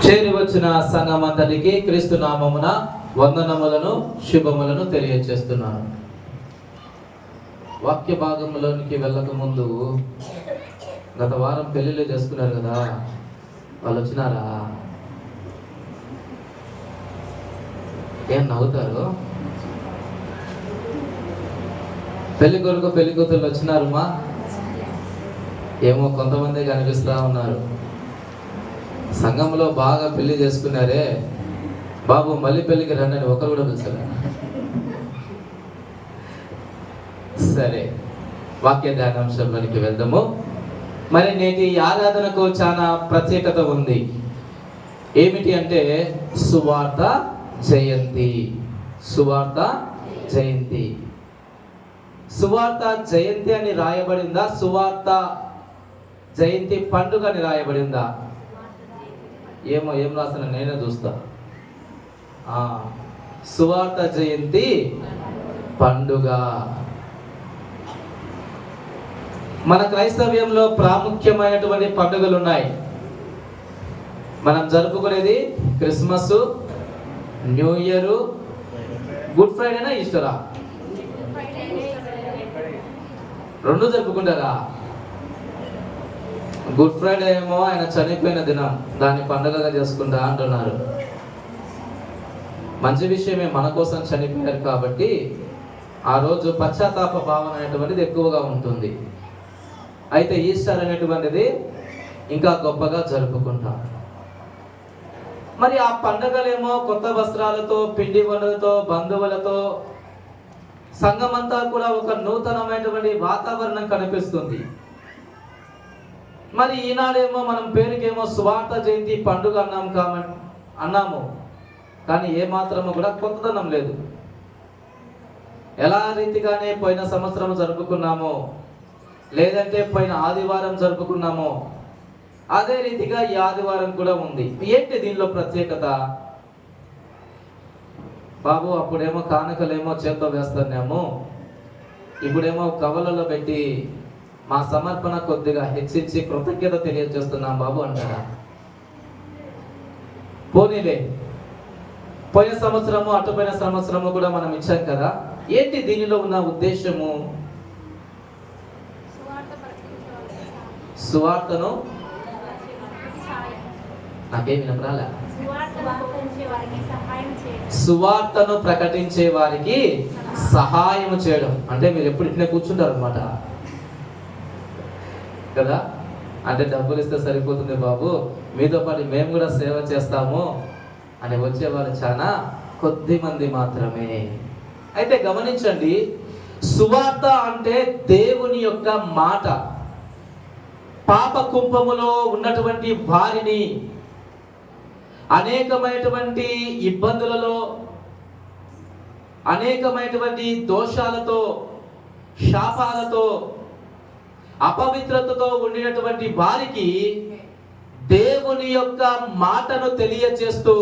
చేరి వచ్చిన సంఘమంతటికి క్రీస్తు నామమున వందనములను శుభములను తెలియజేస్తున్నాను. వాక్య భాగంలోనికి వెళ్ళక ముందు గత వారం పెళ్లిళ్ళు చేసుకున్నారు కదా, వాళ్ళు వచ్చినారా? ఏం నవ్వుతారు? పెళ్లి కొడుకు పెళ్లి కూతురు వచ్చినారు మా? ఏమో కొంతమంది కనిపిస్తూ ఉన్నారు. సంఘంలో బాగా పెళ్లి చేసుకున్నారే బాబు, మళ్ళీ పెళ్లికి రండి అని ఒకరు కూడా పిలిచారు. సరే, వాక్య ధ్యానాంశంలోనికి వెళ్దాము. మరి నేటి ఆరాధనకు చాలా ప్రత్యేకత ఉంది. ఏమిటి అంటే సువార్త జయంతి. సువార్త జయంతి. సువార్త జయంతి అని రాయబడిందా? సువార్త జయంతి పండుగ అని రాయబడిందా? ఏమో ఏం రాసిన నేనే చూస్తా. సువార్త జయంతి పండుగ. మన క్రైస్తవ్యంలో ప్రాముఖ్యమైనటువంటి పండుగలు ఉన్నాయి. మనం జరుపుకునేది క్రిస్మస్, న్యూ ఇయర్, గుడ్ ఫ్రైడేనా ఈస్టరా? రెండు జరుపుకుంటారా? గుడ్ ఫ్రైడే ఏమో ఆయన చనిపోయిన దినం, దాన్ని పండుగగా చేసుకుంటా అంటున్నారు. మంచి విషయమే, మన కోసం చనిపోయారు కాబట్టి ఆ రోజు పశ్చాత్తాప భావన అనేటువంటిది ఎక్కువగా ఉంటుంది. అయితే ఈస్టర్ అనేటువంటిది ఇంకా గొప్పగా జరుపుకుంటాం. మరి ఆ పండుగలేమో కొత్త వస్త్రాలతో, పిండి వంటలతో, బంధువులతో సంఘమంతా కూడా ఒక నూతనమైనటువంటి వాతావరణం కనిపిస్తుంది. మరి ఈనాడేమో మనం పేరుకేమో సువార్త జయంతి పండుగ అన్నాము, కానీ ఏమాత్రము కూడా కొత్తదనం లేదు. ఎలా రీతిగానే పోయిన సంవత్సరం జరుపుకున్నామో, లేదంటే పోయిన ఆదివారం జరుపుకున్నామో, అదే రీతిగా ఈ ఆదివారం కూడా ఉంది. ఏంటి దీనిలో ప్రత్యేకత? బాబు, అప్పుడేమో కానుకలేమో చేత్తో వేస్తున్నాము, ఇప్పుడేమో కవలలో పెట్టి మా సమర్పణ కొద్దిగా హెచ్చించి కృతజ్ఞత తెలియజేస్తున్నాం బాబు అంటారా? పోనీలే, పోయిన సంవత్సరము అటుపోయిన సంవత్సరము కూడా మనం ఇచ్చాం కదా. ఏంటి దీనిలో ఉన్న ఉద్దేశము? సువార్తను నాకేమి వినపరాలే. సువార్తను ప్రకటించే వారికి సహాయం చేయడం అంటే మీరు ఎప్పుడు ఇట్లనే కూర్చుంటారు అనమాట కదా. అంటే డబ్బులు ఇస్తే సరిపోతుంది బాబు, మీతో పాటు మేము కూడా సేవ చేస్తాము అని వచ్చేవాళ్ళు చాలా కొద్ది మంది మాత్రమే. అయితే గమనించండి, సువార్త అంటే దేవుని యొక్క మాట. పాప కుంపములో ఉన్నటువంటి వారిని అనేకమైనటువంటి ఇబ్బందులలో, అనేకమైనటువంటి దోషాలతో, శాపాలతో, అపవిత్రతతో ఉండినటువంటి వారికి దేవుని యొక్క మాటను తెలియజేస్తూ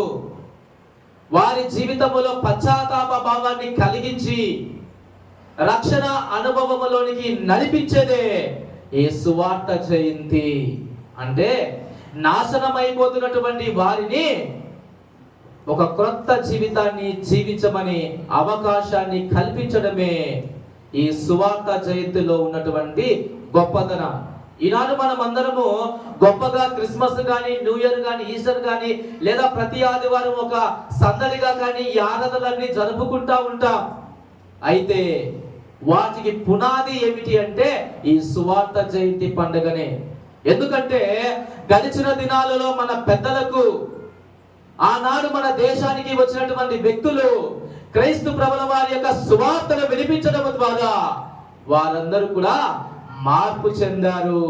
వారి జీవితంలో పశ్చాత్తాప భావాన్ని కలిగించి రక్షణ అనుభవములోనికి నడిపించేదే ఈ సువార్త జయంతి. అంటే నాశనమైపోతున్నటువంటి వారిని ఒక క్రొత్త జీవితాన్ని జీవించమని అవకాశాన్ని కల్పించడమే ఈ సువార్త జయంతిలో ఉన్నటువంటి గొప్పతనం. ఈనాడు మనం అందరము గొప్పగా క్రిస్మస్ కానీ, న్యూ ఇయర్ కానీ, ఈస్టర్ కానీ, లేదా ప్రతి ఆదివారం ఒక సందడిగా కానీ ఈ ఆరాధనలన్నీ జరుపుకుంటా ఉంటాం. అయితే వాటికి పునాది ఏమిటి అంటే ఈ సువార్త జయంతి పండుగనే. ఎందుకంటే గడిచిన దినాలలో మన పెద్దలకు, ఆనాడు మన దేశానికి వచ్చినటువంటి వ్యక్తులు క్రైస్తవ ప్రభుల వారి యొక్క సువార్తను వినిపించడం ద్వారా వారందరూ కూడా మార్పు చెందారు.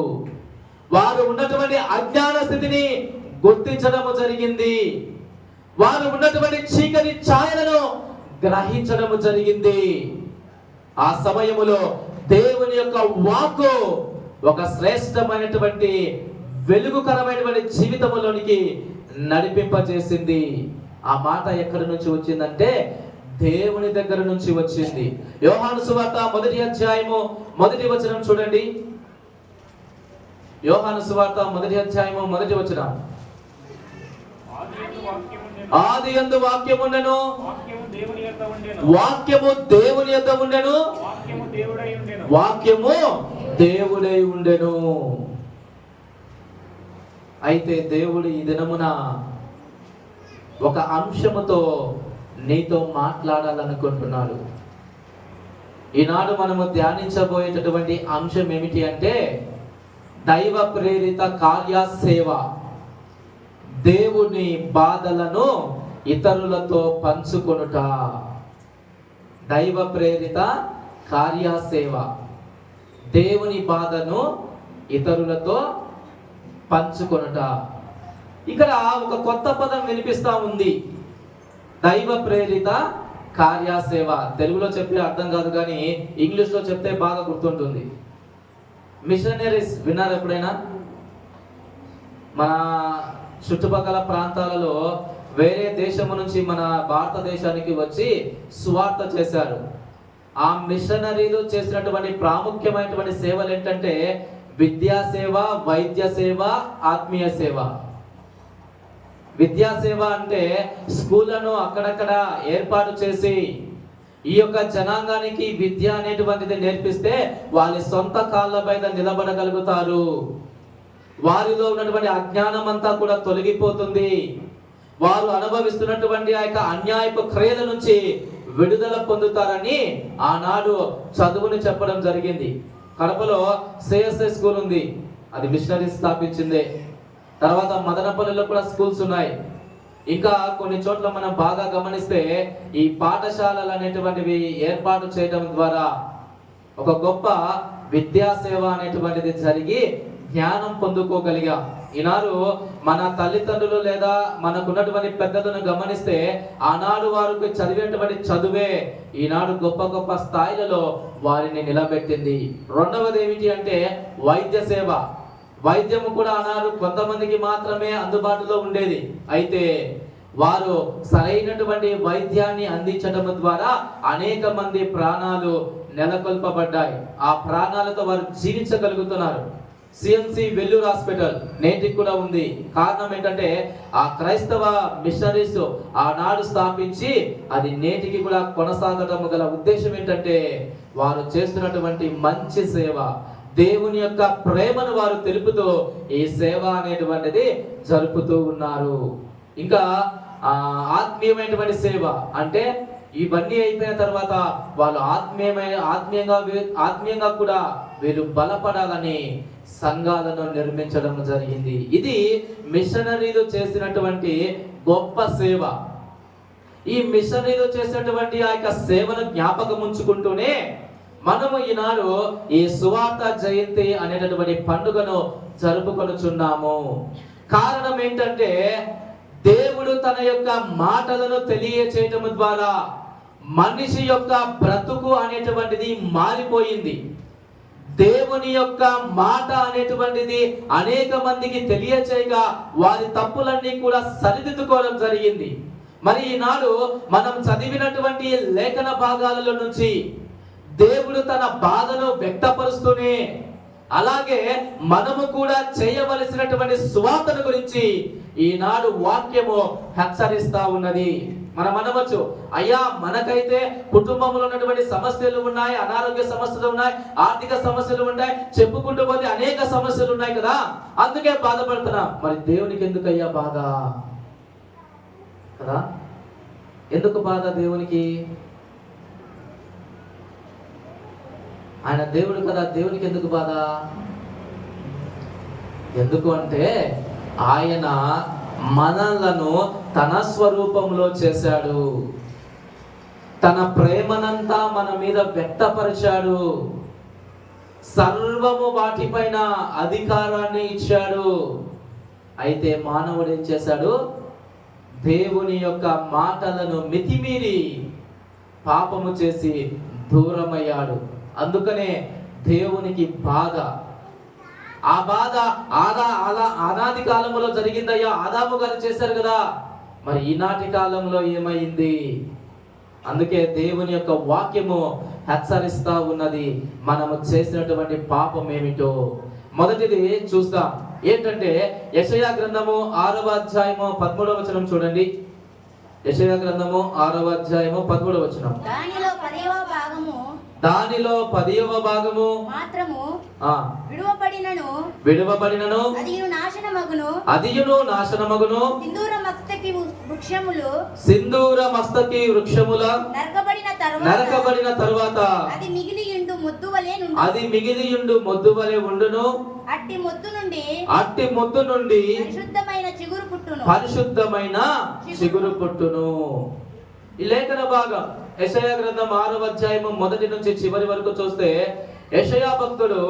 వారు ఉన్నటువంటి అజ్ఞాన స్థితిని గుర్తించడం జరిగింది. వారు ఉన్నటువంటి చీకటి ఛాయలను గ్రహించడం జరిగింది. ఆ సమయములో దేవుని యొక్క వాక్కు ఒక శ్రేష్టమైనటువంటి వెలుగుకరమైనటువంటి జీవితంలోనికి నడిపింపజేసింది. ఆ మాట ఎక్కడి నుంచి వచ్చిందంటే దేవుని దగ్గర నుంచి వచ్చింది. యోహాను సువార్త 1వ అధ్యాయము 1వ వచనం చూడండి. యోహాను సువార్త 1వ అధ్యాయము 1వ వచనం. ఆది యందు వాక్యం ఉండెను, వాక్యము దేవుని యొద్ద ఉండెను, వాక్యము దేవుని యొద్ద ఉండెను, వాక్యము దేవుడై ఉండెను, వాక్యము దేవుడై ఉండెను. అయితే దేవుడు ఈ దినమున ఒక అంశముతో నీతో మాట్లాడాలనుకుంటున్నాడు. ఈనాడు మనము ధ్యానించబోయేటటువంటి అంశం ఏమిటి అంటే దైవ ప్రేరిత కార్యసేవ. దేవుని బాధలను ఇతరులతో పంచుకొనుట. దైవ ప్రేరిత కార్యసేవ, దేవుని బాధను ఇతరులతో పంచుకొనుట. ఇక్కడ ఒక కొత్త పదం వినిపిస్తా ఉంది, దైవ ప్రేరిత కార్యసేవ. తెలుగులో చెప్తే అర్థం కాదు, కానీ ఇంగ్లీష్లో చెప్తే బాగా గుర్తుంటుంది. మిషనరీస్ విన్నారు ఎప్పుడైనా? మన చుట్టుపక్కల ప్రాంతాలలో వేరే దేశము నుంచి మన భారతదేశానికి వచ్చి సువార్త చేశారు. ఆ మిషనరీలు చేసినటువంటి ప్రాముఖ్యమైనటువంటి సేవలు ఏంటంటే విద్యా సేవ, వైద్య సేవ, ఆత్మీయ సేవ. విద్యా సేవ అంటే స్కూళ్లను అక్కడక్కడ ఏర్పాటు చేసి ఈ యొక్క జనాంగానికి విద్య అనేటువంటిది నేర్పిస్తే వాళ్ళ సొంత కాళ్ళ మీద నిలబడగలుగుతారు. వారిలో ఉన్నటువంటి అజ్ఞానం అంతా కూడా తొలగిపోతుంది. వారు అనుభవిస్తున్నటువంటి ఆ యొక్క అన్యాయపు క్రియల నుంచి విడుదల పొందుతారని ఆనాడు చదువుని చెప్పడం జరిగింది. కడపలో సిఎస్ఐ స్కూల్ ఉంది, అది మిషనరీ స్థాపించిందే. తర్వాత మదనపల్లిలో కూడా స్కూల్స్ ఉన్నాయి. ఇంకా కొన్ని చోట్ల మనం బాగా గమనిస్తే ఈ పాఠశాలలు అనేటువంటివి ఏర్పాటు చేయడం ద్వారా ఒక గొప్ప విద్యా సేవ అనేటువంటిది జరిగి జ్ఞానం పొందుకోగలిగా. ఈనాడు మన తల్లిదండ్రులు లేదా మనకున్నటువంటి పెద్దలను గమనిస్తే ఆనాడు వారికి చదివేటువంటి చదువే ఈనాడు గొప్ప గొప్ప స్థాయిలలో వారిని నిలబెట్టింది. రెండవది ఏమిటి అంటే వైద్య సేవ. వైద్యము కూడా ఆనాడు కొంతమందికి మాత్రమే అందుబాటులో ఉండేది. అయితే వారు సరైనటువంటి వైద్యాన్ని అందించడం ద్వారా అనేక మంది ప్రాణాలు నెలకొల్పబడ్డాయి. ఆ ప్రాణాలతో వారు జీవించగలుగుతున్నారు. సిఎంసి వెల్లూరు హాస్పిటల్ నేటికి కూడా ఉంది. కారణం ఏంటంటే ఆ క్రైస్తవ మిషనరీస్ ఆనాడు స్థాపించి అది నేటికి కూడా కొనసాగడం గల ఉద్దేశం ఏంటంటే వారు చేస్తున్నటువంటి మంచి సేవ, దేవుని యొక్క ప్రేమను వారు తెలుపుతూ ఈ సేవ అనేటువంటిది జరుపుతూ ఉన్నారు. ఇంకా ఆత్మీయమైనటువంటి సేవ అంటే ఇవన్నీ అయిపోయిన తర్వాత వాళ్ళు ఆత్మీయంగా కూడా వీళ్ళు బలపడాలని సంఘాలను నిర్మించడం జరిగింది. ఇది మిషనరీలు చేసినటువంటి గొప్ప సేవ. ఈ మిషనరీలు చేసినటువంటి ఆ యొక్క సేవను జ్ఞాపకం ఉంచుకుంటూనే మనము ఈనాడు ఈ సువార్త జయంతి అనేటటువంటి పండుగను జరుపుకొనుచున్నాము. కారణం ఏంటంటే దేవుడు తన యొక్క మాటలను తెలియచేయటం ద్వారా మనిషి యొక్క బ్రతుకు అనేటువంటిది మారిపోయింది. దేవుని యొక్క మాట అనేటువంటిది అనేక మందికి తెలియచేయగా వారి తప్పులన్నీ కూడా సరిదిద్దుకోవడం జరిగింది. మరి ఈనాడు మనం చదివినటువంటి లేఖన భాగాలలో నుంచి దేవుడు తన బాధను వ్యక్తపరుస్తూనే అలాగే మనము కూడా చేయవలసినటువంటి సువార్తను గురించి ఈనాడు వాక్యము హెచ్చరిస్తా ఉన్నది. మనం అనవచ్చు, అయ్యా మనకైతే కుటుంబంలో ఉన్నటువంటి సమస్యలు ఉన్నాయి, అనారోగ్య సమస్యలు ఉన్నాయి, ఆర్థిక సమస్యలు ఉన్నాయి, చెప్పుకుంటూ పోతే అనేక సమస్యలు ఉన్నాయి కదా, అందుకే బాధపడుతున్నాం. మరి దేవునికి ఎందుకు అయ్యా బాధ కదా? ఎందుకు బాధ దేవునికి? ఆయన దేవుడు కదా, దేవునికి ఎందుకు బాధ? ఎందుకు అంటే ఆయన మనలను తన స్వరూపంలో చేశాడు, తన ప్రేమనంతా మన మీద వ్యక్తపరిచాడు, సర్వము వాటిపైన అధికారాన్ని ఇచ్చాడు. అయితే మానవుడు ఏం చేశాడు? దేవుని యొక్క మాటలను మితిమీరి పాపము చేసి దూరమయ్యాడు. అందుకనే దేవునికి బాధ. ఆ బాధ అనాది కాలంలో జరిగిందయ్యా, ఆదాము గారు చేశారు కదా, మరి ఈనాటి కాలంలో ఏమైంది? అందుకే దేవుని యొక్క వాక్యము హెచ్చరిస్తా ఉన్నది మనము చేసినటువంటి పాపం ఏమిటో. మొదటిది చూస్తాం, ఏంటంటే యెషయా గ్రంథము 6వ అధ్యాయము 13వ వచనం చూడండి. యెషయా గ్రంథము 6వ అధ్యాయము 13వ వచనం. దానిలో 10వ భాగము మాత్రము విడువబడినను అదియును నాశనమగును సింధూర మస్తకి వృక్షముల నరకబడిన తరువాత అది మిగిలియుండు మొద్దు వలె ఉండును. అట్టి మొద్దు నుండి పరిశుద్ధమైన చిగురు పుట్టును. ఈ లేఖన భాగం యెషయా గ్రంథం 6వ అధ్యాయము 1 నుంచి చివరి వరకు చూస్తే యెషయా భక్తుడు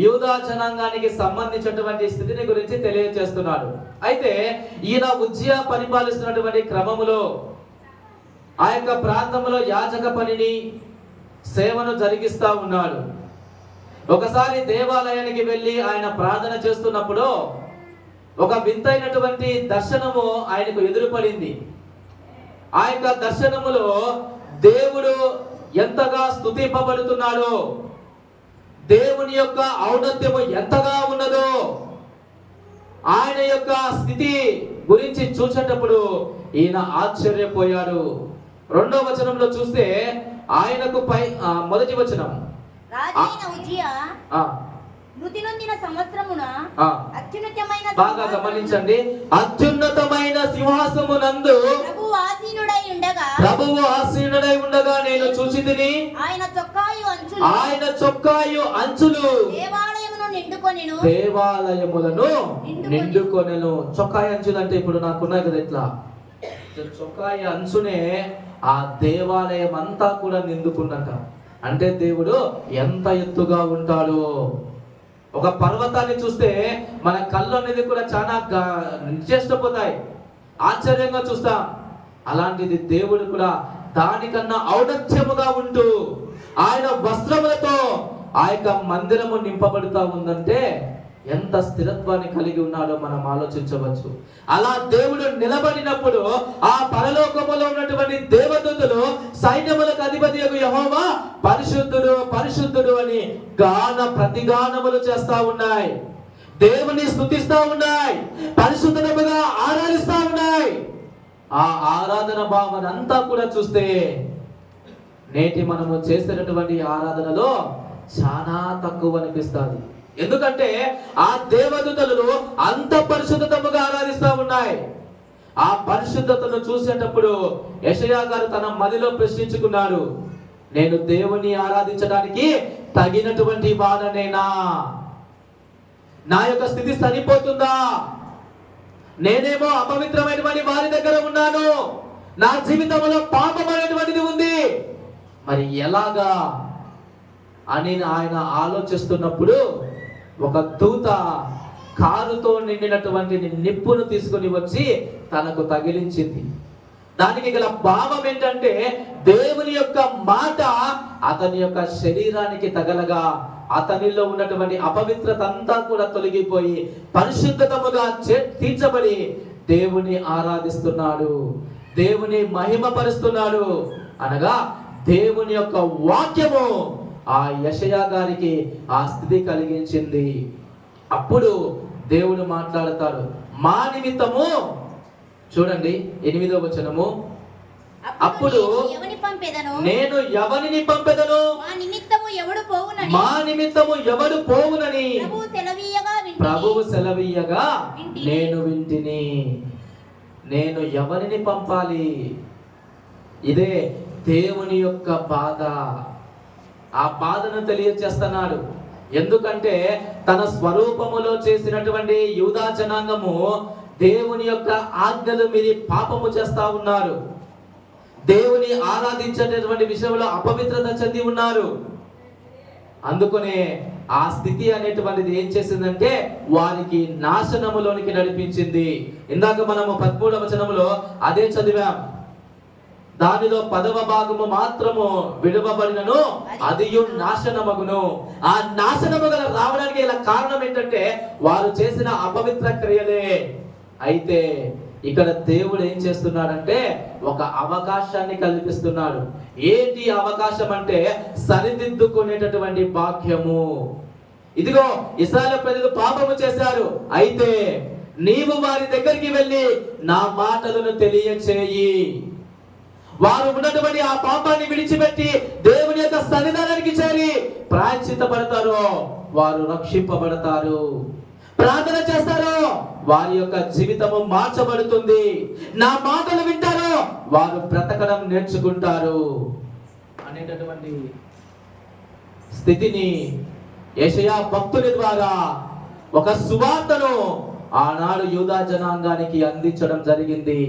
యూదా జనాంగానికి సంబంధించినటువంటి స్థితిని గురించి తెలియజేస్తున్నాడు. అయితే ఈయన ఉజ్జియా పరిపాలిస్తున్నటువంటి క్రమములో ఆ యొక్క ప్రాంతంలో యాజక పనిని సేవను జరిగిస్తా ఉన్నాడు. ఒకసారి దేవాలయానికి వెళ్ళి ఆయన ప్రార్థన చేస్తున్నప్పుడు ఒక వింతైనటువంటి దర్శనము ఆయనకు ఎదురుపడింది. ఆ యొక్క దర్శనములో దేవుడు ఎంతగా స్తుతింపబడుతున్నాడో, దేవుని యొక్క ఔన్నత్యము ఎంతగా ఉన్నదో ఆయన యొక్క స్థితి గురించి చూసేటప్పుడు ఈయన ఆశ్చర్యపోయాడు. 2వ వచనంలో చూస్తే ఆయనకు మొదటి వచనం బాగా గమనించండి. అత్యున్నతమైన సింహాసనమునందు ప్రభువు ఆసీనుడై ఉండగా నేను చూచితిని. ఆయన చొక్కాయు అంచులు దేవాలయములను నిండుకొనెను. చొక్కాయి అంచులు అంటే ఇప్పుడు నాకున్నాయి కదా, ఇట్లా చొక్కాయి అంచునే ఆ దేవాలయం అంతా కూడా నిండుకున్నట. అంటే దేవుడు ఎంత ఎత్తుగా ఉంటాడో. ఒక పర్వతాన్ని చూస్తే మన కళ్ళు అనేది కూడా చాలా నిశ్చేష్టపోతాయి, ఆశ్చర్యంగా చూస్తాం. అలాంటిది దేవుడు కూడా దానికన్నా ఔన్నత్యముగా ఉంటూ ఆయన వస్త్రములతో ఆ యొక్క మందిరము నింపబడుతూ ఉందంటే ఎంత స్థిరత్వాన్ని కలిగి ఉన్నాడో మనం ఆలోచించవచ్చు. అలా దేవుడు నిలబడినప్పుడు ఆ పరలోకములో ఉన్నటువంటి దేవదూతలు సైన్యములకు అధిపతి యెహోవా పరిశుద్ధుడు పరిశుద్ధుడు అని ప్రతిగానములు చేస్తా ఉన్నాయి. దేవుని స్తుతిస్తా ఉన్నాయి, పరిశుద్ధముగా ఆరాధిస్తా ఉన్నాయి. ఆ ఆరాధన భావన అంతా కూడా చూస్తే నేటి మనము చేసేటటువంటి ఆరాధనలో చాలా తక్కువ అనిపిస్తుంది. ఎందుకంటే ఆ దేవదూతలు అంత పరిశుద్ధతముగా ఆరాధిస్తా ఉన్నాయి. ఆ పరిశుద్ధతను చూసేటప్పుడు యెషయా గారు తన మదిలో ప్రశ్నించుకున్నాడు, నేను దేవుని ఆరాధించడానికి తగినటువంటి వాడనేనా? నా యొక్క స్థితి సరిపోతుందా? నేనేమో అపవిత్రమైనటువంటి వారి దగ్గర ఉన్నాను, నా జీవితంలో పాపం అనేటువంటిది ఉంది, మరి ఎలాగా అని ఆయన ఆలోచిస్తున్నప్పుడు ఒక దూత కారుతో నిండినటువంటి నిప్పును తీసుకుని వచ్చి తనకు తగిలించింది. దానికి గల భావం ఏంటంటే దేవుని యొక్క మాట అతని యొక్క శరీరానికి తగలగా అతనిలో ఉన్నటువంటి అపవిత్రత అంతా కూడా తొలగిపోయి పరిశుద్ధతముగా తీర్చబడి దేవుని ఆరాధిస్తున్నాడు, దేవుని మహిమపరుస్తున్నాడు. అనగా దేవుని యొక్క వాక్యము ఆ యెషయా గారికి ఆ స్థితి కలిగించింది. అప్పుడు దేవుడు మాట్లాడతాడు, మా నిమిత్తము, చూడండి 8వ వచనము, అప్పుడు నేను ఎవరిని పంపెదను, మా నిమిత్తము ఎవడు పోవునని ప్రభువు సెలవీయగా నేను వింటిని. నేను ఎవరిని పంపాలి? ఇదే దేవుని యొక్క బాధ. ఆ బాధను తెలియజేస్తున్నాడు. ఎందుకంటే తన స్వరూపములో చేసినటువంటి యూదా జనాంగము దేవుని యొక్క ఆజ్ఞలు మీరి పాపము చేస్తా ఉన్నారు. దేవుని ఆరాధించేటటువంటి విషయంలో అపవిత్రత చెంది ఉన్నారు. అందుకనే ఆ స్థితి అనేటువంటిది ఏం చేసిందంటే వారికి నాశనములోనికి నడిపించింది. ఇందాక మనము 13వ వచనములో అదే చదివాం. దానిలో 10వ భాగము మాత్రము విడువబడినను అదియు నాశనమగును. ఆ నాశనము గల రావడానికి ఇలా కారణం ఏంటంటే వారు చేసిన అపవిత్ర క్రియలే. అయితే ఇక్కడ దేవుడు ఏం చేస్తున్నాడంటే ఒక అవకాశాన్ని కల్పిస్తున్నాడు. ఏంటి అవకాశం అంటే సరిదిద్దుకునేటటువంటి భాగ్యము. ఇదిగో ఇశ్రాయేలు ప్రజలు పాపము చేశారు, అయితే నీవు వారి దగ్గరికి వెళ్ళి నా మాటలను తెలియచేయి. వారు ఉన్నటువంటి ఆ పాపాన్ని విడిచిపెట్టి దేవుని యొక్క సన్నిధానానికి చేరి ప్రాయశ్చిత్తపడతారో వారు రక్షింపబడతారు. ప్రార్థన చేస్తారో వారి యొక్క జీవితము మార్చబడుతుంది. నా మాటలు వింటారో వారు బ్రతకడం నేర్చుకుంటారు అనేటటువంటి స్థితిని యెషయా భక్తుని ద్వారా ఒక సువార్తను ఆనాడు యూదా జనాంగానికి అందించడం జరిగింది.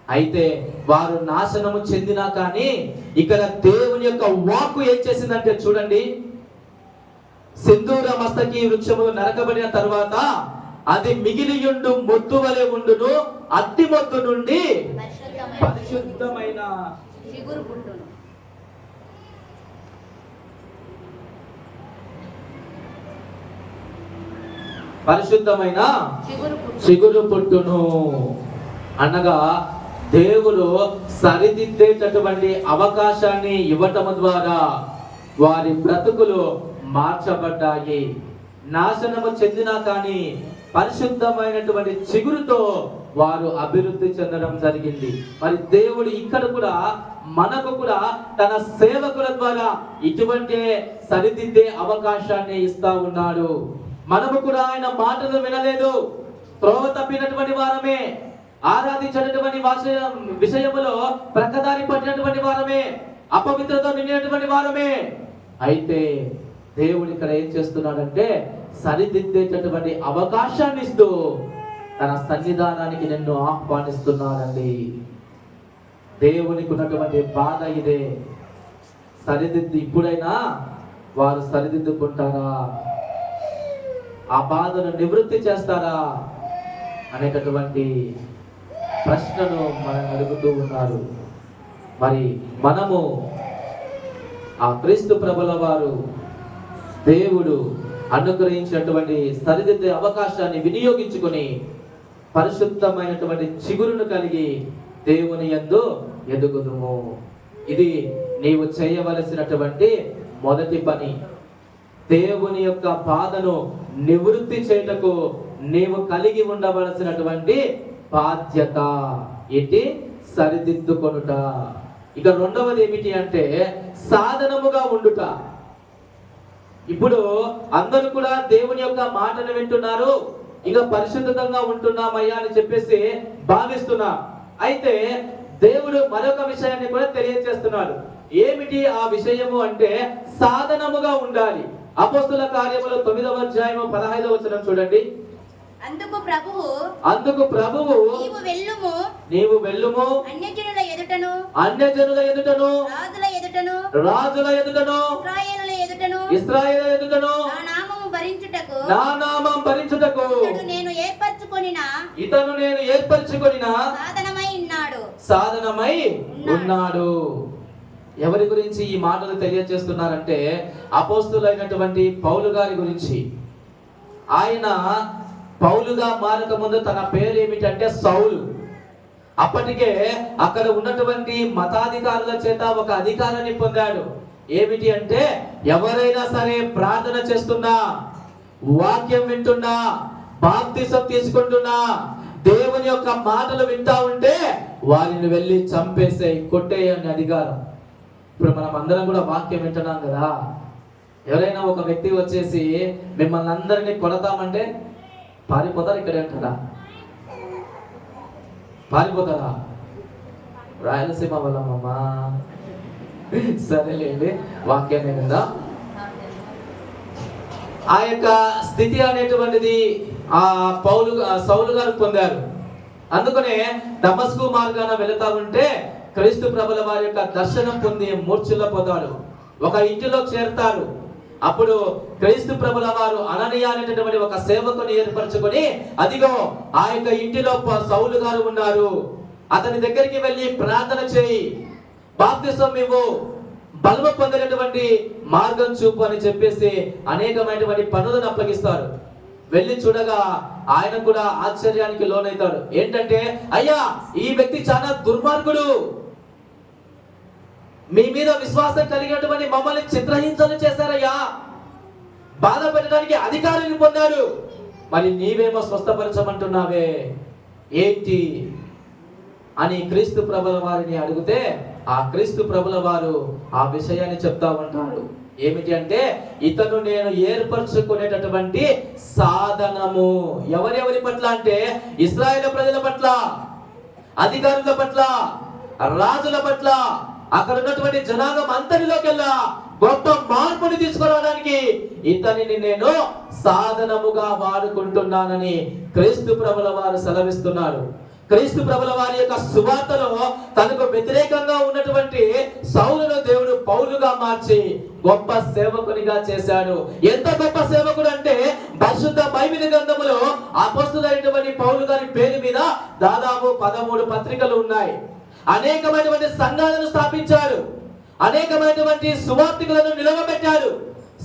అయితే వారు నాశనము చెందినా కానీ ఇక్కడ దేవుని యొక్క వాక్కు ఏం చేసిందంటే చూడండి, సింధూర మస్తకి వృక్షము నరకబడిన తరువాత అది మిగిలియుండు మొద్దు వలె ఉండును, అట్టి మొద్దు నుండి పరిశుద్ధమైన చిగురు పుట్టును. పరిశుద్ధమైన చిగురు చిగురు పుట్టును అనగా దేవుడు సరిదిద్దేటటువంటి అవకాశాన్ని ఇవ్వటం ద్వారా వారి బ్రతుకులు మార్చబడ్డాయి. నాశనము చెందినా కానీ పరిశుద్ధమైనటువంటి చిగురుతో వారు అభివృద్ధి చెందడం జరిగింది. మరి దేవుడు ఇక్కడ కూడా మనకు కూడా తన సేవకుల ద్వారా ఇటువంటి సరిదిద్దే అవకాశాన్ని ఇస్తా ఉన్నాడు. మనము కూడా ఆయన మాటలు వినలేదు, త్రోవ తప్పినటువంటి వారమే, ఆరాధించినటువంటి విషయములో ప్రక్కదారి పట్టినటువంటి వారమే, అపవిత్రతో నిండినటువంటి వారమే. అయితే దేవుడు ఇక్కడ ఏం చేస్తున్నాడంటే సరిదిద్దేటటువంటి అవకాశాన్ని ఇస్తూ తన సన్నిధానానికి నిన్ను ఆహ్వానిస్తున్నాడండి. దేవునికి ఉన్నటువంటి బాధ ఇదే. సరిదిద్ది ఇప్పుడైనా వారు సరిదిద్దుకుంటారా, ఆ బాధను నివృత్తి చేస్తారా అనేటటువంటి ప్రశ్నను మనం అడుగుతూ ఉన్నారు. మరి మనము ఆ క్రీస్తు ప్రభుల వారు దేవుడు అనుగ్రహించినటువంటి సరిదిద్దే అవకాశాన్ని వినియోగించుకొని పరిశుద్ధమైనటువంటి చిగురును కలిగి దేవుని యందు ఎదుగుదుము. ఇది నీవు చేయవలసినటువంటి మొదటి పని. దేవుని యొక్క బాధను నివృత్తి చేయుటకు నీవు కలిగి ఉండవలసినటువంటి బాధ్యత ఏంటి? సరిదిద్దుకొనుట. ఇక రెండవది ఏమిటి అంటే సాధనముగా ఉండుట. ఇప్పుడు అందరూ కూడా దేవుని యొక్క మాటను వింటున్నారు, ఇక పరిశుద్ధంగా ఉంటున్నామయ్యా అని చెప్పేసి భావిస్తున్నా. అయితే దేవుడు మరొక విషయాన్ని కూడా తెలియజేస్తున్నాడు. ఏమిటి ఆ విషయము అంటే సాధనముగా ఉండాలి. అపోస్తుల కార్యములు 9వ అధ్యాయము 15వ వచనం చూడండి. అందుకు ప్రభువు నీవు వెళ్ళుము అన్యజనుల ఎదుటను రాజుల ఎదుటను ఇశ్రాయేలు ఎదుటను నా నామము భరించుటకు ఇతను నేను ఏర్పరచుకొనిన సాధనమై ఉన్నాడు. ఎవరి గురించి ఈ మాటలు తెలియజేస్తున్నారంటే అపోస్తులైనటువంటి పౌలు గారి గురించి. ఆయన పౌలుగా మారక ముందు తన పేరు ఏమిటంటే సౌలు. అప్పటికే అక్కడ ఉన్నటువంటి మతాధికారుల చేత ఒక అధికారాన్ని పొందాడు. ఏమిటి అంటే ఎవరైనా సరే ప్రార్థన చేస్తున్నా, వాక్యం వింటున్నా, బాప్తిసం తీసుకుంటున్నా, దేవుని యొక్క మాటలు వింటా ఉంటే వారిని వెళ్ళి చంపేసే కొట్టేయని అధికారం. ఇప్పుడు మనం అందరం కూడా వాక్యం వింటున్నాం కదా. ఎవరైనా ఒక వ్యక్తి వచ్చేసి మిమ్మల్ని అందరినీ కొడతామంటే పారిపోతారు. ఇక్కడ అంటారా? పారిపోతారా? రాయలసీమ వాళ్ళమ్మా, సరేలేండి, వాక్యాన్ని కదా. ఆ యొక్క స్థితి అనేటువంటిది ఆ సౌలు గారు పొందారు. అందుకనే దమస్కు మార్గాన వెళుతా ఉంటే క్రీస్తు ప్రభుల వారి యొక్క దర్శనం పొంది మూర్ఛలో పోతాడు. ఒక ఇంటిలో చేరుతారు. అప్పుడు క్రీస్తు ప్రభుల వారు అననీయ అనేటటువంటి ఒక సేవకుని ఏర్పరచుకొని, అదిగో ఆ యొక్క ఇంటిలో సౌలు గారు ఉన్నారు, అతని దగ్గరికి వెళ్ళి ప్రార్థన చేయి, బాప్తిసం ఇవ్వు, బలము పొందినటువంటి మార్గం చూపు అని చెప్పేసి అనేకమైనటువంటి పనులను అప్పగిస్తారు. వెళ్ళి చూడగా ఆయన కూడా ఆశ్చర్యానికి లోనైతాడు. ఏంటంటే, అయ్యా ఈ వ్యక్తి చాలా దుర్మార్గుడు, మీ మీద విశ్వాసం కలిగినటువంటి మమ్మల్ని చిత్రహింసలు చేశారయ్యా, బాధ పెట్టడానికి అధికారాన్ని పొందాడు. మరి నీవేమో స్వస్థపరచమంటున్నావే ఏంటి అని క్రీస్తు ప్రభుల వారిని అడిగితే ఆ క్రీస్తు ప్రభుల వారు ఆ విషయాన్ని చెప్తా ఉంటారు. ఏమిటి అంటే, ఇతను నేను ఏర్పరచుకునేటటువంటి సాధనము. ఎవరెవరి పట్ల అంటే ఇశ్రాయేలు ప్రజల పట్ల, అధికారుల పట్ల, రాజుల పట్ల, అక్కడ ఉన్నటువంటి జనాంగం అంతటిలోకెల్లా గొప్ప మార్పుని తీసుకురావడానికి ఇతనిని నేను సాధనముగా వాడుకుంటున్నానని క్రీస్తు ప్రభుల వారు సెలవిస్తున్నారు. క్రీస్తు ప్రభుల వారి యొక్క సువార్తలో తనకు వ్యతిరేకంగా ఉన్నటువంటి సౌలును దేవుడు పౌలుగా మార్చి గొప్ప సేవకునిగా చేశాడు. ఎంత గొప్ప సేవకుడు అంటే, పరిశుద్ధ బైబిల్ గ్రంథములో అపొస్తలుడైనటువంటి పౌలు గారి పేరు మీద దాదాపు 13 పత్రికలు ఉన్నాయి. అనేకమైనటువంటి సంఘాలను స్థాపించాడు. అనేకమైనటువంటి సువార్తికులను నిలవబెట్టాడు.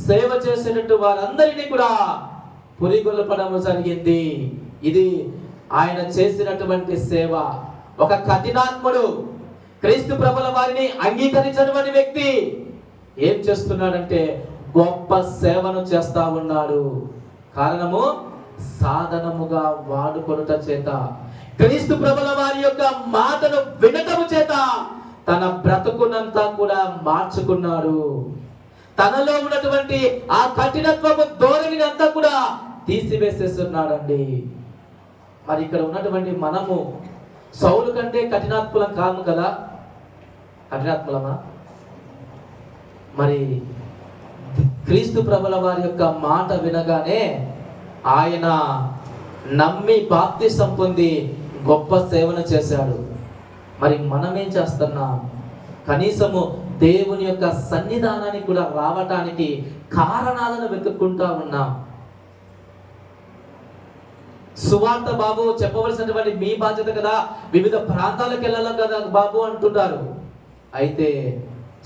సేవ చేసేటట్టు వారందరినీ కూడా పురిగొల్పడం జరిగింది. ఇది ఆయన చేసినటువంటి సేవ. ఒక కఠినాత్ముడు, క్రీస్తు ప్రభుల వారిని అంగీకరించినటువంటి వ్యక్తి ఏం చేస్తున్నాడంటే గొప్ప సేవను చేస్తా ఉన్నాడు. కారణము సాధనముగా వాడుకొనుట చేత, క్రీస్తు ప్రభుల వారి యొక్క మాటను వినటము చేత తన బ్రతుకునంతా కూడా మార్చుకున్నాడు. తనలో ఉన్నటువంటి ఆ కఠినత్వపు ధోరణిని అంతా కూడా తీసివేసేస్తున్నాడండి. మరి ఇక్కడ ఉన్నటువంటి మనము సౌలు కంటే కఠినాత్ములం కాము కదా? కఠినాత్ములమా? మరి క్రీస్తు ప్రభుల వారి యొక్క మాట వినగానే ఆయన నమ్మి బాప్తిసం పొంది గొప్ప సేవను చేశాడు. మరి మనం ఏం చేస్తున్నాం? కనీసము దేవుని యొక్క సన్నిధానానికి కూడా రావటానికి కారణాలను వెతుక్కుంటా ఉన్నాం. సువార్త బాబు చెప్పవలసినటువంటి మీ బాధ్యత కదా, వివిధ ప్రాంతాలకు వెళ్ళాలి కదా బాబు అంటుంటారు. అయితే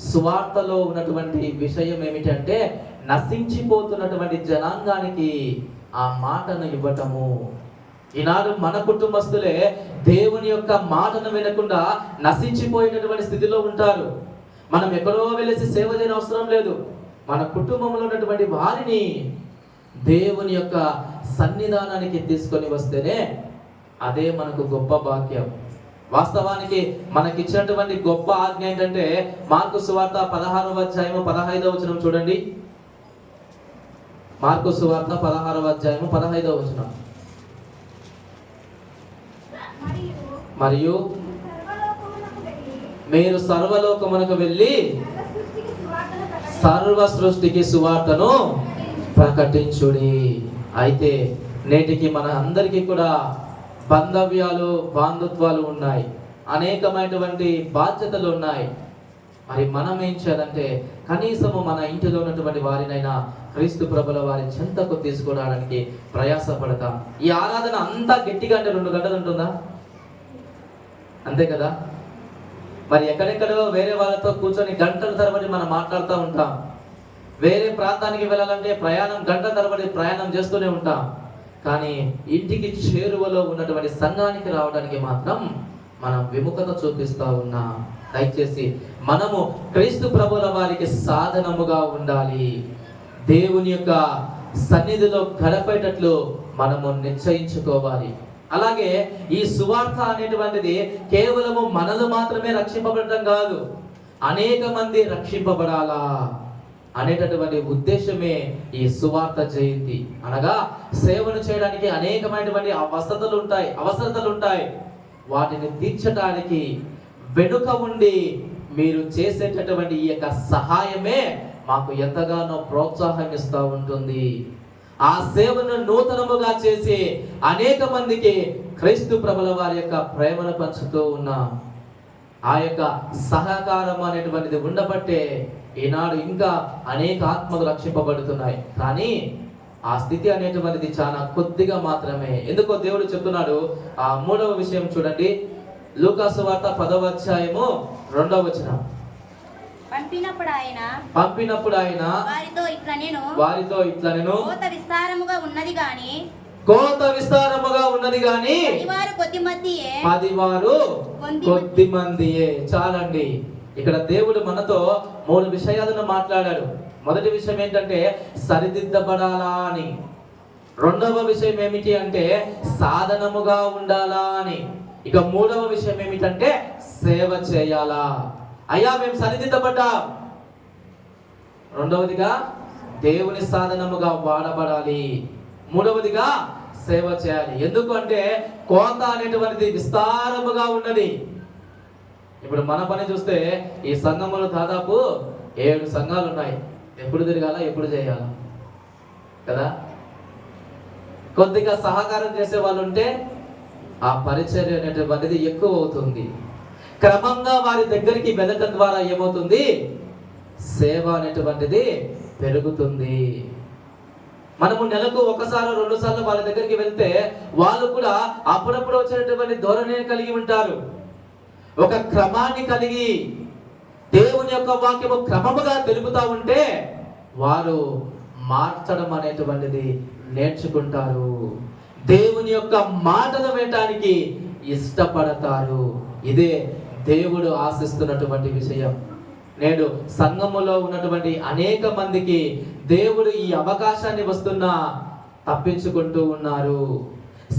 సువార్తలో ఉన్నటువంటి విషయం ఏమిటంటే, నశించిపోతున్నటువంటి జనాంగానికి ఆ మాటను ఇవ్వటము. ఈనాడు మన కుటుంబస్తులే దేవుని యొక్క మాటను వినకుండా నశించిపోయేటటువంటి స్థితిలో ఉంటారు. మనం ఎక్కడో వెళ్ళేసి సేవ చేయని అవసరం లేదు. మన కుటుంబంలో ఉన్నటువంటి వారిని దేవుని యొక్క సన్నిధానానికి తీసుకొని వస్తేనే అదే మనకు గొప్ప భాగ్యం. వాస్తవానికి మనకిచ్చినటువంటి గొప్ప ఆజ్ఞ ఏంటంటే, మార్కు సువార్త 16వ అధ్యాయము 15వ వచనం చూడండి. మార్కు సువార్త 16వ అధ్యాయము 15వ వచనం. మరియు మీరు సర్వలోకమునకు వెళ్ళి సర్వ సృష్టికి సువార్తను ప్రకటించుడి. అయితే నేటికి మన అందరికీ కూడా బాంధవ్యాలు, బాంధుత్వాలు ఉన్నాయి, అనేకమైనటువంటి బాధ్యతలు ఉన్నాయి. మరి మనం ఏం చేయాలంటే, కనీసము మన ఇంటిలో ఉన్నటువంటి వారినైనా క్రీస్తు ప్రభుల వారి చెంతకు తీసుకురావడానికి ప్రయాసపడతాం. ఈ ఆరాధన అంతా గట్టిగా అంటే 2 గంటలు ఉంటుందా? అంతే కదా? మరి ఎక్కడెక్కడో వేరే వాళ్ళతో కూర్చొని గంటల తరబడి మనం మాట్లాడుతూ ఉంటాం. వేరే ప్రాంతానికి వెళ్ళాలంటే ప్రయాణం గంటల తరబడి ప్రయాణం చేస్తూనే ఉంటాం. కానీ ఇంటికి చేరువలో ఉన్నటువంటి సంఘానికి రావడానికి మాత్రం మనం విముఖత చూపిస్తూ ఉన్నాం. దయచేసి మనము క్రీస్తు ప్రభుల వారికి సాధనముగా ఉండాలి. దేవుని యొక్క సన్నిధిలో గడపేటట్లు మనము నిశ్చయించుకోవాలి. అలాగే ఈ సువార్త అనేటువంటిది కేవలము మనలు మాత్రమే రక్షింపబడటం కాదు, అనేక మంది రక్షింపబడాలా అనేటటువంటి ఉద్దేశమే ఈ సువార్త జయంతి. అనగా సేవను చేయడానికి అనేకమైనటువంటి అవసరతలు ఉంటాయి. వాటిని తీర్చడానికి వెనుక ఉండి మీరు చేసేటటువంటి ఈ యొక్క సహాయమే మాకు ఎంతగానో ప్రోత్సాహం ఇస్తూ ఉంటుంది. ఆ సేవను నూతనముగా చేసి అనేక మందికి క్రీస్తు ప్రభుల వారి యొక్క ప్రేమను పంచుతూ ఉన్నాం. ఆ యొక్క సహకారం అనేటువంటిది ఉండబట్టే ఈనాడు ఇంకా అనేక ఆత్మలు రక్షింపబడుతున్నాయి. కానీ ఆ స్థితి అనేటువంటిది చాలా కొద్దిగా మాత్రమే. ఎందుకో దేవుడు చెప్తున్నాడు. ఆ 3వ విషయం చూడండి, లూకాసు వార్త 10వ అధ్యాయము 2వ వచనం. పంపినప్పుడు ఆయన వారితో ఇట్లా నేను కోత విస్తారముగా ఉన్నది గాని పదివారు కొద్ది మందియే. చాలండి. ఇక్కడ దేవుడు మనతో 3 విషయాలను మాట్లాడాడు. మొదటి విషయం ఏంటంటే సరిదిద్దబడాలా అని. రెండవ విషయం ఏమిటి అంటే సాధనముగా ఉండాలా అని. ఇక మూడవ విషయం ఏమిటంటే సేవ చేయాలా. అయ్యా మేము సరిదిద్దబడ్డాం. రెండవదిగా దేవుని సాధనముగా వాడబడాలి. మూడవదిగా సేవ చేయాలి. ఎందుకంటే కోత అనేటువంటిది విస్తారముగా ఉన్నది. ఇప్పుడు మన పని చూస్తే ఈ సంఘములు దాదాపు 7 సంఘాలు ఉన్నాయి. ఎప్పుడు తిరగాల, ఎప్పుడు చేయాలా కదా. కొద్దిగా సహకారం చేసే వాళ్ళు ఉంటే ఆ పరిచర్య అనేటువంటిది ఎక్కువ అవుతుంది. క్రమంగా వారి దగ్గరికి వెళ్ళటం ద్వారా ఏమవుతుంది, సేవ అనేటువంటిది పెరుగుతుంది. మనము నెలకు 1-2 సార్లు వాళ్ళ దగ్గరికి వెళ్తే వాళ్ళు కూడా అప్పుడప్పుడు వచ్చేటటువంటి ధోరణిని కలిగి ఉంటారు. ఒక క్రమాన్ని కలిగి దేవుని యొక్క వాక్యము క్రమముగా తెలుపుతా ఉంటే వారు మార్చడం అనేటువంటిది నేర్చుకుంటారు. దేవుని యొక్క మాటను వినటానికి ఇష్టపడతారు. ఇదే దేవుడు ఆశిస్తున్నటువంటి విషయం. నేడు సంఘములో ఉన్నటువంటి అనేక మందికి దేవుడు ఈ అవకాశాన్ని వస్తున్నా తప్పించుకుంటూ ఉన్నారు.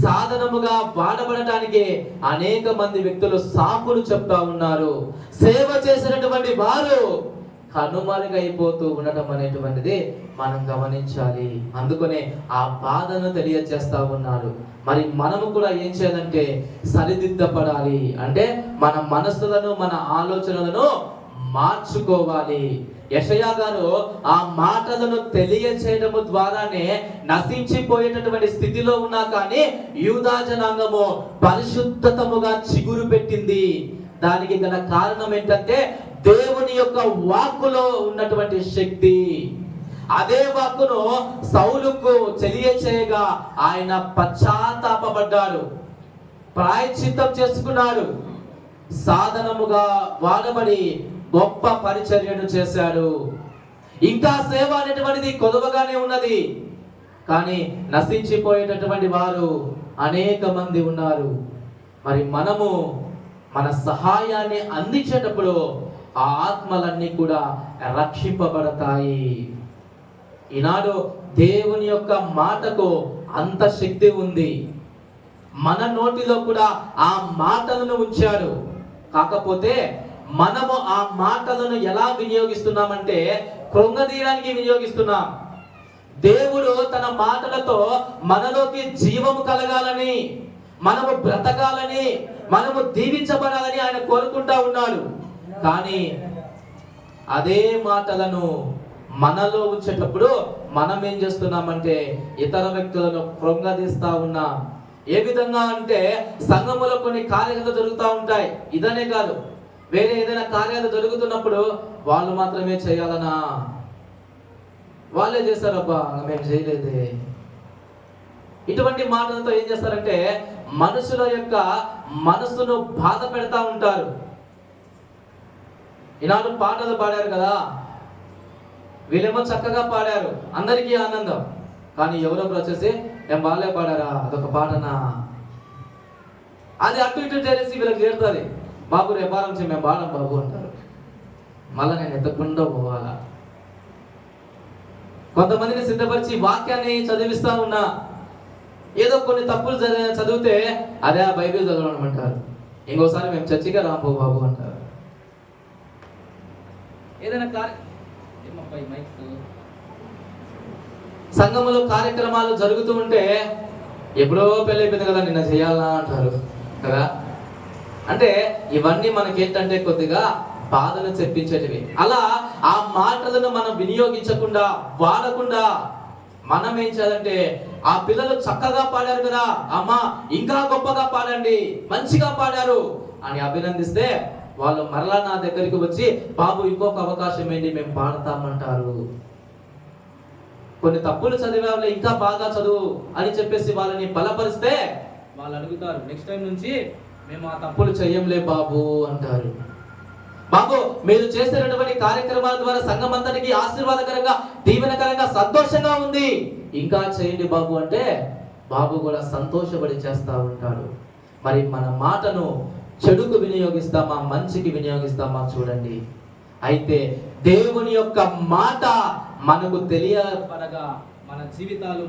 సాధనముగా వాడబడటానికి అనేక మంది వ్యక్తులు సాకులు చెప్తా ఉన్నారు. సేవ చేసినటువంటి వారు కనుమరుగైపోతూ ఉండటం అనేటువంటిది మనం గమనించాలి. అందుకనే ఆ బాధను తెలియజేస్తా ఉన్నారు. మరి మనము కూడా ఏం చేయాలంటే సరిదిద్దపడాలి. అంటే మన మనస్సులను, మన ఆలోచనలను మార్చుకోవాలి. యెషయా గారు ఆ మాటలను తెలియచేయడము ద్వారానే నశించిపోయేటటువంటి స్థితిలో ఉన్నా కానీ యూదా జనాంగము పరిశుద్ధతముగా చిగురు పెట్టింది. దానికి గల కారణం ఏంటంటే దేవుని యొక్క వాక్కులో ఉన్నటువంటి శక్తి. అదే వాక్కును సౌలుకు తెలియచేయగా ఆయన పశ్చాత్తాపపడ్డాడు, ప్రాయశ్చిత్తం చేసుకున్నాడు, సాధనముగా వాడబడి గొప్ప పరిచర్యను చేశాడు. ఇంకా సేవ అనేటువంటిది కొలువగానే ఉన్నది, కానీ నశించిపోయేటటువంటి వారు అనేక మంది ఉన్నారు. మరి మనము మన సహాయాన్ని అందించేటప్పుడు ఆ ఆత్మలన్నీ కూడా రక్షింపబడతాయి. ఈనాడు దేవుని యొక్క మాటకు అంత శక్తి ఉంది. మన నోటిలో కూడా ఆ మాటలను ఉంచాడు. కాకపోతే మనము ఆ మాటలను ఎలా వినియోగిస్తున్నామంటే కృంగదీయడానికి వినియోగిస్తున్నాం. దేవుడు తన మాటలతో మనలోకి జీవము కలగాలని, మనము బ్రతకాలని, మనము దీవించబడాలని ఆయన కోరుకుంటా ఉన్నాడు. కానీ అదే మాటలను మనలో ఉంచేటప్పుడు మనం ఏం చేస్తున్నామంటే ఇతర వ్యక్తులను కృంగదీస్తా ఉన్నాం. ఏ విధంగా అంటే సంఘములో కొన్ని కార్యాలు జరుగుతూ ఉంటాయి. ఇదనే కాదు, వేరే ఏదైనా కార్యాలు జరుగుతున్నప్పుడు వాళ్ళు మాత్రమే చేయాలనా, వాళ్ళే చేస్తారబ్బా మేము చేయలేదే, ఇటువంటి మాటలతో ఏం చేస్తారంటే మనుషుల యొక్క మనసును బాధ పెడతా ఉంటారు. ఈనాడు పాటలు పాడారు కదా, వీళ్ళేమో చక్కగా పాడారు, అందరికీ ఆనందం. కానీ ఎవరొకరు వచ్చేసి మేము బాగాలే పాడారా, అదొక పాటనా, అది అటు ఇటు చేసి వీళ్ళకి చేరుతుంది. బాబు రేపారం నుంచి మేము పాడం బాబు అంటారు. మళ్ళీ నేను ఎత్తకుండా పోవాలా. కొంతమందిని సిద్ధపరిచి వాక్యాన్ని చదివిస్తా ఉన్నా, ఏదో కొన్ని తప్పులు చదివితే అదే ఆ బైబిల్ చదవడం అంటారు. ఇంకోసారి మేము చర్చిగా రాంపో బాబు అంటారు. ఏదైనా సంఘములో కార్యక్రమాలు జరుగుతూ ఉంటే ఎప్పుడో పెళ్ళి అయిపోయింది కదా నిన్న చేయాలా అంటారు కదా. అంటే ఇవన్నీ మనకేంటంటే కొద్దిగా బాధను తెప్పించేటివి. అలా ఆ మాటలను మనం వినియోగించకుండా, వాడకుండా మనం ఏం చేయాలంటే ఆ పిల్లలు చక్కగా పాడారు కదా, అమ్మా ఇంకా గొప్పగా పాడండి, మంచిగా పాడారు అని అభినందిస్తే వాళ్ళు మరలా నా దగ్గరికి వచ్చి బాబు ఇంకొక అవకాశం ఏంటి మేము పాడతామంటారు. కొన్ని తప్పులు చదివాళ్ళు ఇంకా బాగా చదువు అని చెప్పేసి వాళ్ళని బలపరిస్తే వాళ్ళు అడుగుతారు, నెక్స్ట్ టైం నుంచి మేము ఆ తప్పులు చెయ్యంలే బాబు అంటారు. బాబు మీరు చేసేటటువంటి కార్యక్రమాల ద్వారా సంఘం అంతటికి ఆశీర్వాదకరంగా, దీవెనకరంగా, సంతోషంగా ఉంది, ఇంకా చేయండి బాబు అంటే బాబు కూడా సంతోషపడి చేస్తా ఉంటాడు. మరి మన మాటను చెడుకు వినియోగిస్తామా, మంచికి వినియోగిస్తామా చూడండి. అయితే దేవుని యొక్క మాట మనకు తెలియపరగా మన జీవితాలు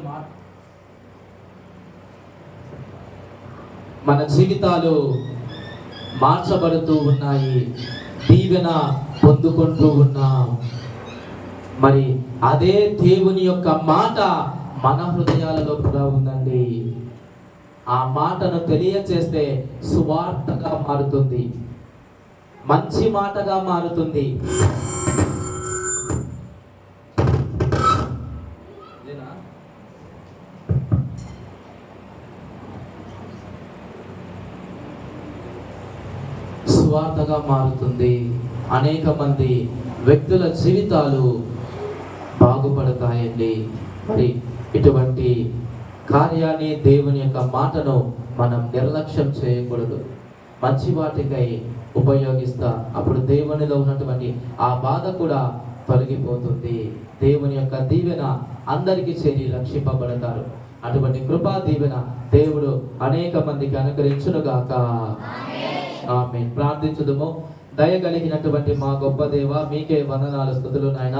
మన జీవితాలు మార్చబడుతూ ఉన్నాయి, దీవెన పొందుకుంటూ ఉన్నాం. మరి అదే దేవుని యొక్క మాట మన హృదయాలలో కూడా ఉందండి. ఆ మాటను తెలియచేస్తే సువార్తగా మారుతుంది, మంచి మాటగా మారుతుంది. సువార్తగా మారుతుంది. అనేక మంది వ్యక్తుల జీవితాలు బాగుపడతాయండి. మరి ఇటువంటి కార్యాన్ని, దేవుని యొక్క మాటను మనం నిర్లక్ష్యం చేయకూడదు. మంచి వాటికై ఉపయోగిస్తా, అప్పుడు దేవునిలో ఉన్నటువంటి ఆ బాధ కూడా తొలగిపోతుంది. దేవుని యొక్క దీవెన అందరికీ చేరి రక్షింపబడతారు. అటువంటి కృపా దీవెన దేవుడు అనేక మందికి అనుగ్రహించునుగాక. ఆమేన్. ప్రార్థించుదుము. దయ కలిగినటువంటి మా గొప్ప దేవ, మీకే వందనాలు, స్తుతులు నాయనా.